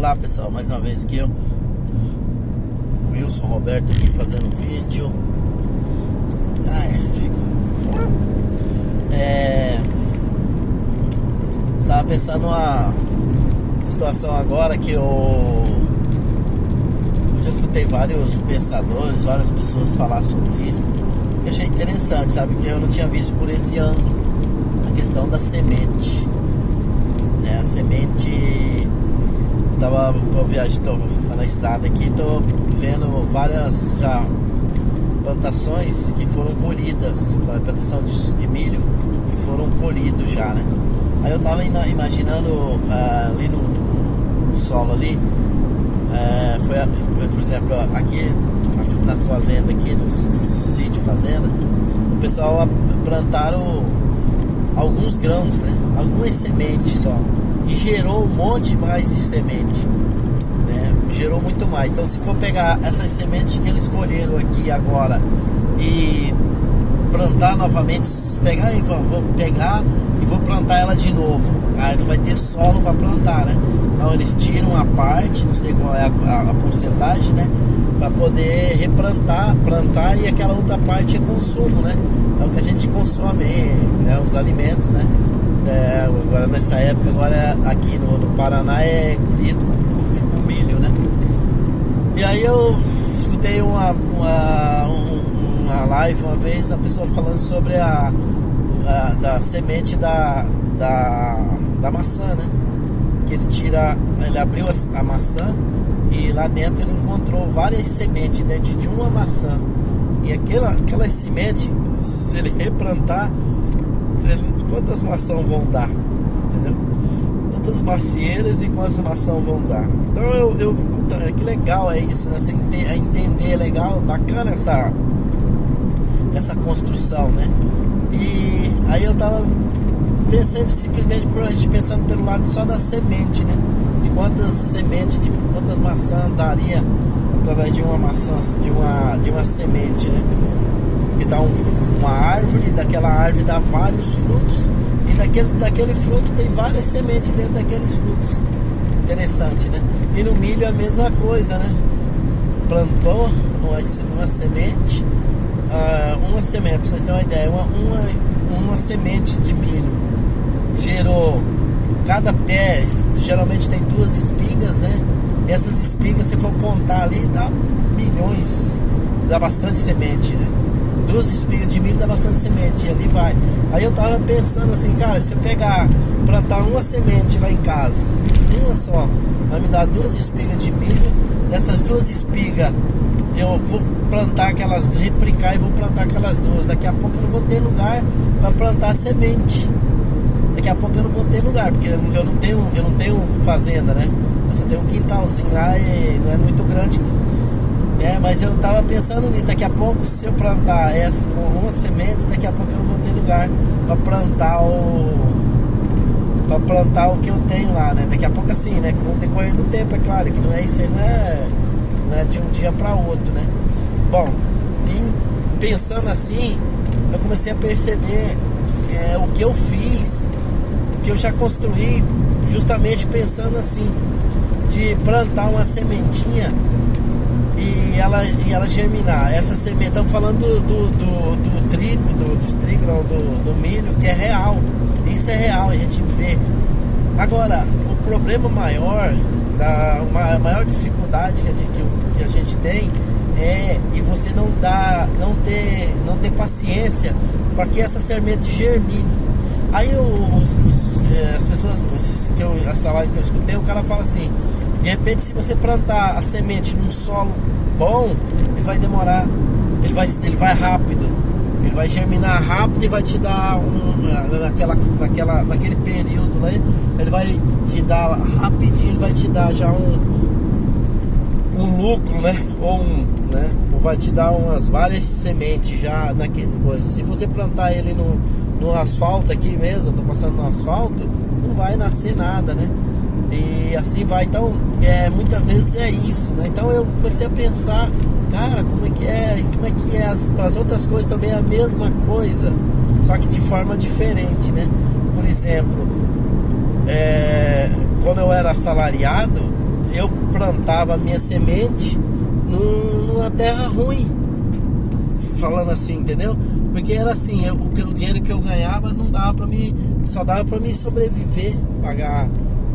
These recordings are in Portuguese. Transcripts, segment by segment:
Olá pessoal, mais uma vez aqui eu, Wilson Roberto aqui fazendo um vídeo. Estava pensando numa situação agora que eu já escutei vários pensadores, várias pessoas falar sobre isso. Eu achei interessante, sabe, que eu não tinha visto por esse ângulo, a questão da semente, né? A semente, tô viajando, tô na estrada aqui, tô vendo várias já plantações que foram colhidas, plantação de milho que foram colhidos já, né? Aí eu tava imaginando ali no solo ali, por exemplo, aqui nas fazendas, aqui no sítio fazenda, o pessoal plantaram alguns grãos, né? Algumas sementes só, e gerou um monte mais de semente, né? Gerou muito mais. Então, se for pegar essas sementes que eles escolheram aqui agora e plantar novamente, vou pegar e vou plantar ela de novo, aí não vai ter solo para plantar, né? Então eles tiram a parte, não sei qual é a porcentagem, né, para poder plantar, e aquela outra parte é consumo, né? É o que a gente consome, né, os alimentos, né? Agora nessa época, aqui no Paraná é colhido o milho, né? E aí eu escutei uma live uma vez, a pessoa falando sobre da semente da maçã, né? Que ele abriu a maçã e lá dentro ele encontrou várias sementes dentro de uma maçã. E aquelas sementes, se ele replantar, quantas maçãs vão dar? Entendeu? Quantas macieiras e quantas maçãs vão dar? Então que legal é isso, né? Você entender, é legal, bacana essa construção, né? E aí eu tava pensando simplesmente por a gente pensando pelo lado só da semente, né? De quantas sementes, de quantas maçãs daria através de uma maçã, de uma semente, né? E dá uma árvore, daquela árvore dá vários frutos, e daquele fruto tem várias sementes dentro daqueles frutos. Interessante, né? E no milho é a mesma coisa, né? Plantou uma semente, pra vocês terem uma ideia, uma semente de milho gerou, cada pé geralmente tem 2 espigas, né? E essas espigas, se for contar ali, dá milhões, dá bastante semente, né? 2 espigas de milho dá bastante semente, e ali vai. Aí eu tava pensando assim, cara, se eu plantar uma semente lá em casa, uma só, vai me dar 2 espigas de milho. Dessas 2 espigas eu vou plantar aquelas, replicar, e vou plantar aquelas 2. Daqui a pouco eu não vou ter lugar para plantar semente. Daqui a pouco eu não vou ter lugar, porque eu não tenho fazenda, né? Eu só tenho um quintalzinho lá e não é muito grande. Mas eu tava pensando nisso. Daqui a pouco, se eu plantar uma semente, daqui a pouco eu não vou ter lugar para plantar o que eu tenho lá, né? Daqui a pouco, assim, né? Com o decorrer do tempo, é claro que não é isso aí, não é de um dia para outro, né? Bom, e pensando assim, eu comecei a perceber o que eu fiz, o que eu já construí, justamente pensando assim, de plantar uma sementinha e ela germinar. Essa semente, estamos falando do trigo, do milho, que é real. Isso é real, a gente vê. Agora, o problema maior, a maior dificuldade que a gente tem e você não ter paciência para que essa semente germine. Aí as pessoas, essa live que eu escutei, o cara fala assim, de repente, se você plantar a semente num solo bom, ele vai demorar, ele vai rápido, ele vai germinar rápido e vai te dar naquele período, né? Ele vai te dar rapidinho, ele vai te dar já um lucro, né? Ou vai te dar várias sementes já naquele coisa. Se você plantar ele no asfalto aqui mesmo, eu tô passando no asfalto, não vai nascer nada, né? E assim vai. Então, muitas vezes é isso, né? Então eu comecei a pensar, cara, como é que é para as outras coisas também é a mesma coisa, só que de forma diferente, né? Por exemplo, quando eu era assalariado, eu plantava a minha semente numa terra ruim, falando assim, entendeu? Porque era assim, o dinheiro que eu ganhava não dava para mim, só dava para mim sobreviver, pagar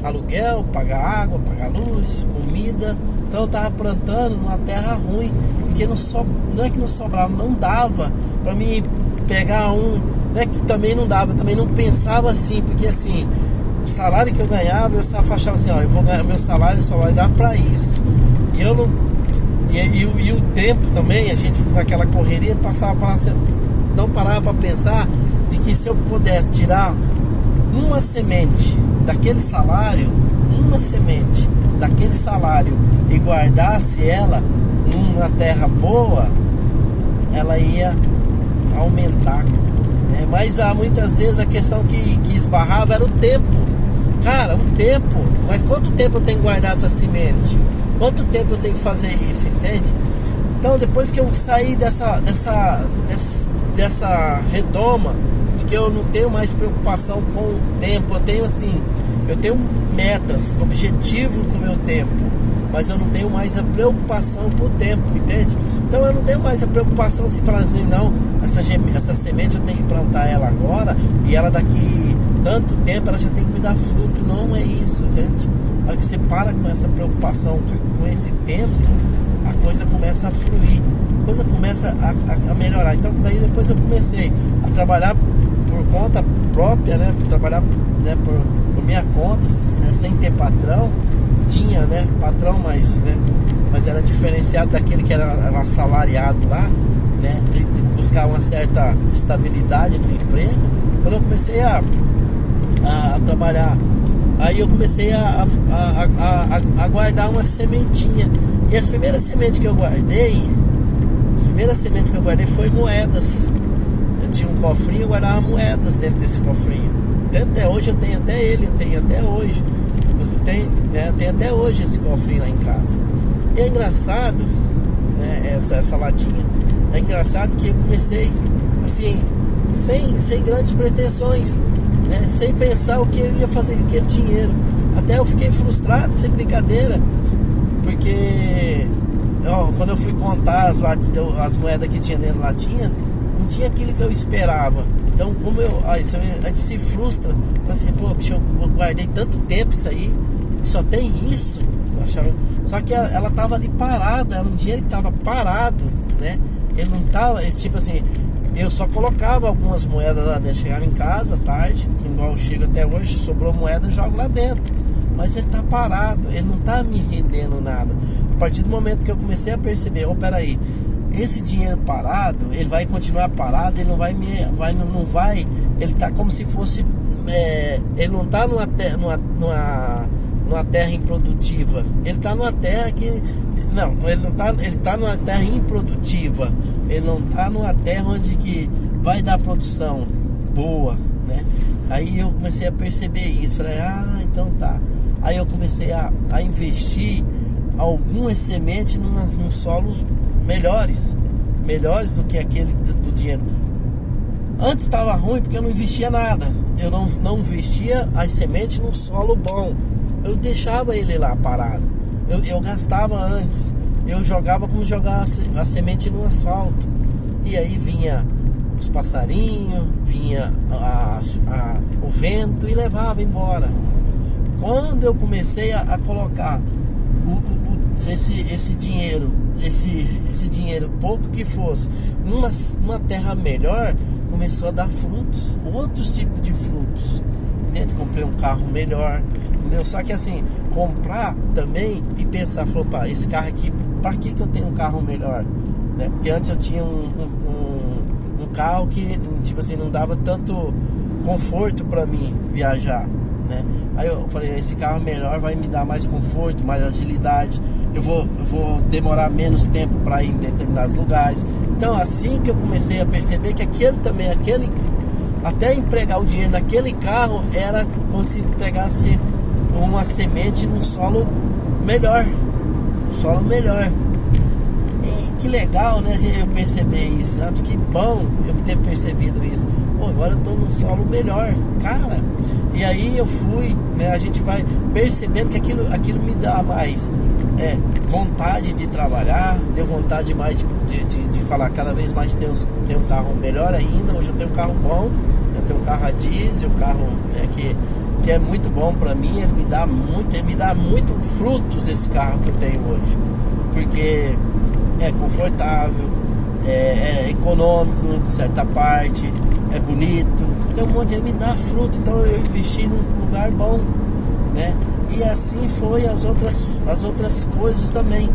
aluguel, pagar água, pagar luz, comida. Então eu tava plantando numa terra ruim, porque não é que não sobrava, não dava para mim pegar não é que também não dava, eu também não pensava assim, porque assim, o salário que eu ganhava, eu só achava assim, ó, eu vou ganhar, meu salário só vai dar para isso. E eu não e o tempo também, a gente naquela correria não parava para pensar de que se eu pudesse tirar uma semente daquele salário, e guardasse ela numa terra boa, ela ia aumentar, né? Mas muitas vezes a questão que esbarrava era o tempo. Cara, o tempo. Mas quanto tempo eu tenho que guardar essa semente? Quanto tempo eu tenho que fazer isso, entende? Então depois que eu saí dessa redoma, de que eu não tenho mais preocupação com o tempo, eu tenho metas, objetivos com o meu tempo, mas eu não tenho mais a preocupação com o tempo, entende? Então eu não tenho mais a preocupação se falar assim, não, essa semente eu tenho que plantar ela agora e ela daqui tanto tempo ela já tem que me dar fruto. Não é isso, entende? Na hora que você para com essa preocupação, com esse tempo, a coisa começa a fluir, a coisa começa a melhorar. Então daí depois eu comecei a trabalhar por conta própria, né? Trabalhar, né, por minha conta, né? Sem ter patrão. Tinha, né, patrão, mas era diferenciado daquele que era assalariado lá, né? De buscar uma certa estabilidade no emprego. Quando eu comecei a trabalhar, aí eu comecei a guardar uma sementinha. E as primeiras sementes que eu guardei foi moedas. Eu tinha um cofrinho, eu guardava moedas dentro desse cofrinho. Até hoje eu tenho até hoje. Tem até hoje esse cofrinho lá em casa. E é engraçado, né, essa latinha. É engraçado que eu comecei assim, sem grandes pretensões, né, sem pensar o que eu ia fazer com aquele dinheiro. Até eu fiquei frustrado, sem brincadeira, porque quando eu fui contar as moedas que tinha dentro da latinha, não tinha aquilo que eu esperava. Então, a gente se frustra, assim, pô, bicho, eu guardei tanto tempo isso aí, só tem isso. Eu achava, só que ela tava ali parada, era um dinheiro que tava parado, né? Ele não tava, tipo assim, eu só colocava algumas moedas lá dentro, chegava em casa tarde, igual eu chego até hoje, sobrou moeda, eu jogo lá dentro. Mas ele tá parado, ele não tá me rendendo nada. A partir do momento que eu comecei a perceber, peraí, esse dinheiro parado, ele vai continuar parado, ele não vai, ele tá como se fosse, ele não tá numa terra improdutiva, ele tá numa terra que, não, ele tá numa terra improdutiva, ele não tá numa terra onde que vai dar produção boa, né? Aí eu comecei a perceber isso, falei, então tá. Aí eu comecei a investir algumas sementes em solos melhores do que aquele do dinheiro. Antes estava ruim porque eu não investia nada. Eu não investia as sementes num solo bom. Eu deixava ele lá parado. Eu gastava antes. Eu jogava como jogar a semente no asfalto. E aí vinha os passarinhos, vinha o vento e levava embora. Quando eu comecei a colocar esse dinheiro, pouco que fosse, numa terra melhor, começou a dar frutos, outros tipos de frutos, entende? Comprei um carro melhor, entendeu? Só que assim, comprar também e pensar, falou, pá, esse carro aqui, pra que eu tenho um carro melhor, né? Porque antes eu tinha um carro que, tipo assim, não dava tanto conforto pra mim viajar, né? Aí eu falei, esse carro melhor vai me dar mais conforto, mais agilidade, eu vou demorar menos tempo para ir em determinados lugares. Então assim que eu comecei a perceber que até empregar o dinheiro naquele carro era como se pegasse uma semente num solo melhor, E que legal, né, eu perceber isso, né? Que bom eu ter percebido isso. Pô, agora eu tô num solo melhor, cara. E aí eu fui, né, a gente vai percebendo que aquilo me dá mais vontade de trabalhar, deu vontade mais de falar, cada vez mais ter um carro melhor ainda. Hoje eu tenho um carro bom, eu tenho um carro a diesel, um carro que é muito bom para mim. Ele me dá muito frutos, esse carro que eu tenho hoje, porque é confortável, é econômico em certa parte, é bonito, tem um monte, ele me dá fruto. Então eu investi num lugar bom, né? E assim foi as outras coisas também.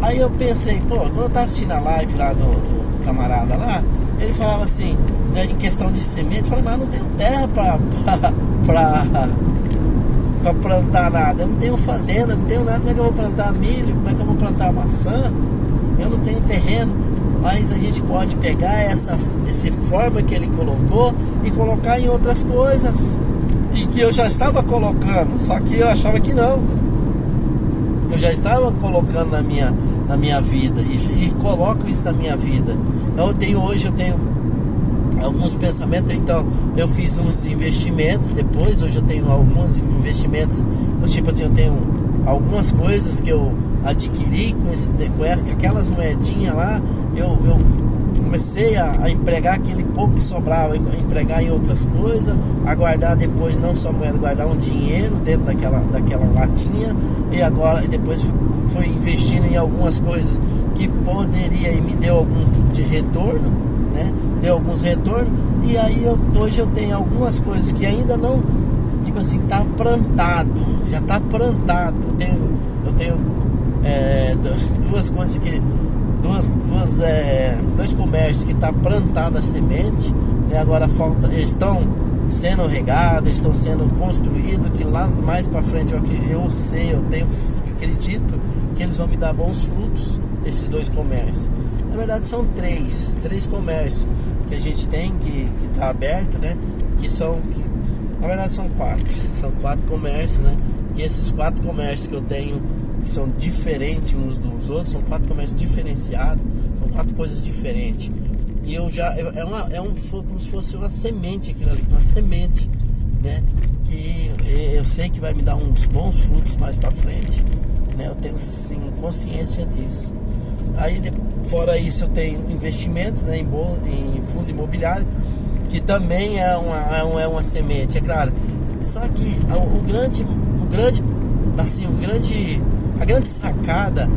Aí eu pensei, quando eu tava assistindo a live lá do camarada lá, ele falava assim, né, em questão de semente, eu falei, mas eu não tenho terra pra plantar nada, eu não tenho fazenda, não tenho nada, como é que eu vou plantar milho, como é que eu vou plantar maçã? Eu não tenho terreno. Mas a gente pode pegar essa forma que ele colocou e colocar em outras coisas, e que eu já estava colocando, só que eu achava que não. Eu já estava colocando na minha vida e coloco isso na minha vida. Então hoje eu tenho alguns pensamentos. Então eu fiz uns investimentos depois. Hoje eu tenho alguns investimentos, tipo assim, eu tenho algumas coisas que eu adquiri com aquelas moedinhas lá. Eu comecei a empregar aquele pouco que sobrava, a empregar em outras coisas, a guardar depois, não só moeda, guardar um dinheiro dentro daquela latinha. E depois fui investindo em algumas coisas que poderia e me deu algum de retorno, né? Deu alguns retornos. E aí hoje eu tenho algumas coisas que ainda não, tipo assim, tá plantado, já tá plantado. Eu tenho duas coisas que dois comércios que está plantada a semente, né? Agora eles estão sendo regados, estão sendo construídos, que lá mais para frente eu acredito que eles vão me dar bons frutos, esses dois comércios. Na verdade são três comércios que a gente tem que está aberto, né? Na verdade são quatro comércios, né? E esses 4 comércios que eu tenho, que são diferentes uns dos outros, são 4 comércios diferenciados, são 4 coisas diferentes. E foi como se fosse uma semente, aquilo ali, uma semente, né? Que eu sei que vai me dar uns bons frutos mais pra frente, né? Eu tenho sim consciência disso. Aí fora isso eu tenho investimentos, né, em fundo imobiliário, que também é uma semente, é claro. Só que a grande sacada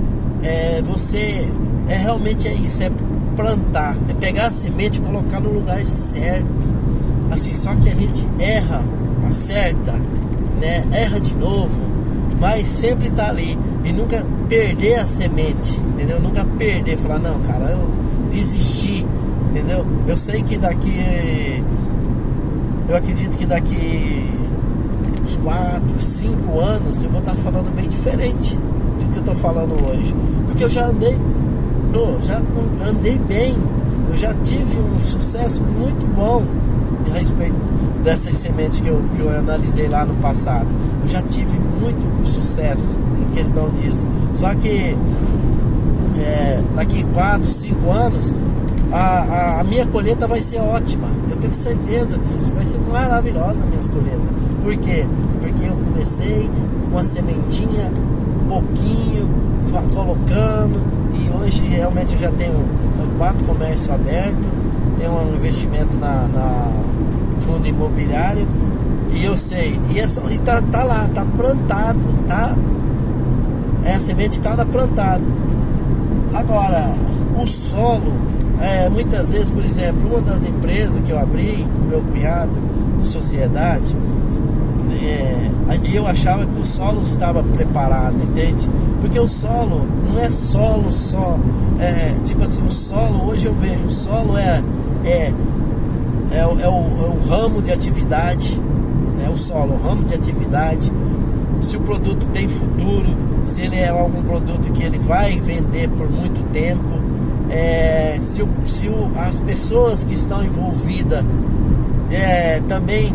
realmente isso, é plantar, é pegar a semente e colocar no lugar certo. Assim, só que a gente erra, acerta, né? Erra de novo, mas sempre tá ali. E nunca perder a semente, entendeu? Nunca perder, falar, não, cara, eu desisti, entendeu? Eu sei que eu acredito que daqui uns 4, 5 anos eu vou estar falando bem diferente do que eu tô falando hoje, porque eu já andei bem, eu já tive um sucesso muito bom a respeito dessas sementes que eu analisei lá no passado. Eu já tive muito sucesso em questão disso. Só que daqui 4, 5 anos a minha colheita vai ser ótima. Eu tenho certeza disso. Vai ser maravilhosa a minha colheita. Por quê? Porque eu comecei com a sementinha, um pouquinho, colocando, e hoje realmente eu já tenho 4 comércios abertos, tenho um investimento na fundo imobiliário, e eu sei, e tá lá, tá plantado, tá? A semente tá plantado. Agora, o solo, muitas vezes, por exemplo, uma das empresas que eu abri, com meu cunhado, de sociedade, eu achava que o solo estava preparado, entende? Porque o solo não é solo só, tipo assim, o solo, hoje eu vejo, o solo é o ramo de atividade, né? O solo, o ramo de atividade, se o produto tem futuro, se ele é algum produto que ele vai vender por muito tempo, as pessoas que estão envolvidas também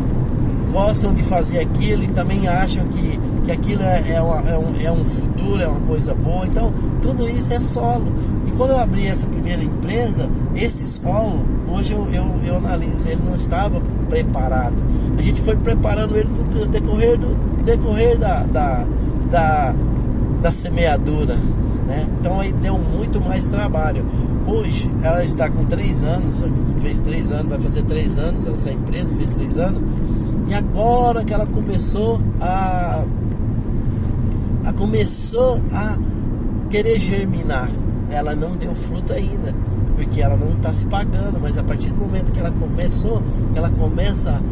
gostam de fazer aquilo e também acham que aquilo é um futuro, é uma coisa boa. Então tudo isso é solo. E quando eu abri essa primeira empresa, esse solo, hoje eu analiso, ele não estava preparado. A gente foi preparando ele no decorrer da semeadura, né? Então aí deu muito mais trabalho. Hoje ela está com 3 anos, fez 3 anos, vai fazer 3 anos, essa empresa fez 3 anos. E agora que ela começou a querer germinar, ela não deu fruto ainda, porque ela não está se pagando. Mas a partir do momento que ela começa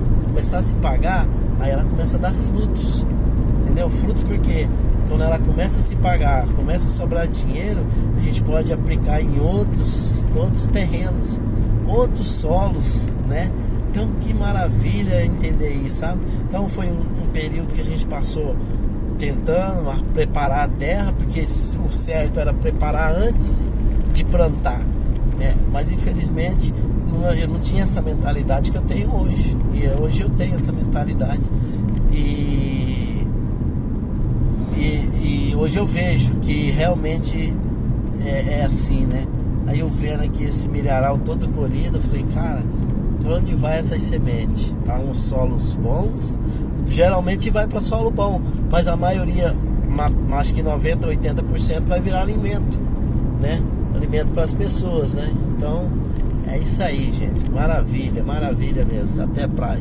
a se pagar, aí ela começa a dar frutos, entendeu? Frutos porque quando ela começa a se pagar, começa a sobrar dinheiro, a gente pode aplicar em outros terrenos, outros solos, né? Então que maravilha entender isso, sabe? Então foi um período que a gente passou tentando preparar a terra, porque o certo era preparar antes de plantar, né? Mas infelizmente eu não tinha essa mentalidade que eu tenho hoje. E hoje eu tenho essa mentalidade. E hoje eu vejo que realmente é assim, né? Aí eu vendo aqui esse milharal todo colhido, eu falei, cara, para onde vai essas sementes? Para uns solos bons? Geralmente vai para solo bom, mas a maioria, acho que 90%, 80% vai virar alimento, né? Alimento para as pessoas, né? Então é isso aí, gente. Maravilha, maravilha mesmo. Até praia.